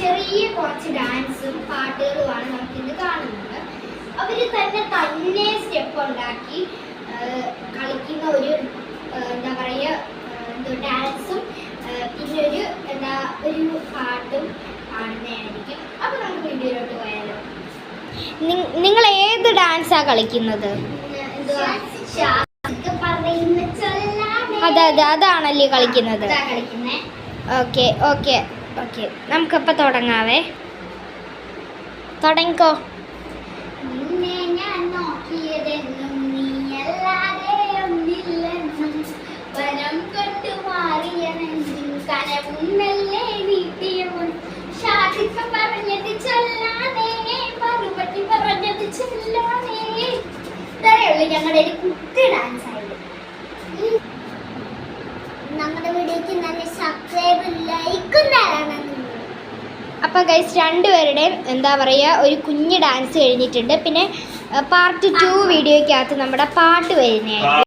ചെറിയ കുറച്ച് ഡാൻസും പാട്ടുകളുമാണ് നമുക്കിന്ന് കാണുന്നത്. അവർ തന്നെ സ്റ്റെപ്പ് ഉണ്ടാക്കി കളിക്കുന്ന ഒരു എന്താ പറയുക ഡാൻസും പിന്നെ ഒരു പാട്ടും കാണുന്നതായിരിക്കും. അപ്പോൾ നമുക്ക് വീഡിയോയിലോട്ട് പോയാലോ. നിങ്ങൾ ഏത് ഡാൻസാണ് കളിക്കുന്നത്? അതാണല്ലേ കളിക്കുന്നത്. ഓക്കെ ഓക്കെ ഓക്കെ, നമുക്കപ്പോൾ തുടങ്ങാവേ. തുടങ്ങിക്കോ. ഞാൻ നോക്കിയതെന്നും നീയല്ലാതെ ഒന്നില്ലെന്നും വനം കൊണ്ടു മാറിയനെന്നും കനവുന്നല്ലേ വീട്ടിയവൻ ഷാദിക്ക പറഞ്ഞത് ചൊല്ലാനേ മറുപടി പറഞ്ഞത് ചൊല്ലാനേ. ഇത്രയുള്ളൂ ഞങ്ങളുടെ ഒരു കുട്ടി ഡാൻസ് ആയിരുന്നു. നമ്മുടെ വീഡിയോക്ക് നല്ല സബ്സ്ക്രൈബ് ലൈക്കും തരണം. അപ്പോൾ ഗൈസ് രണ്ടുപേരുടെയും എന്താ പറയുക ഒരു കുഞ്ഞ് ഡാൻസ് കഴിഞ്ഞിട്ടുണ്ട്. പിന്നെ പാർട്ട് 2 വീഡിയോയ്ക്കകത്ത് നമ്മുടെ പാട്ട് വരുന്നതായിരിക്കും.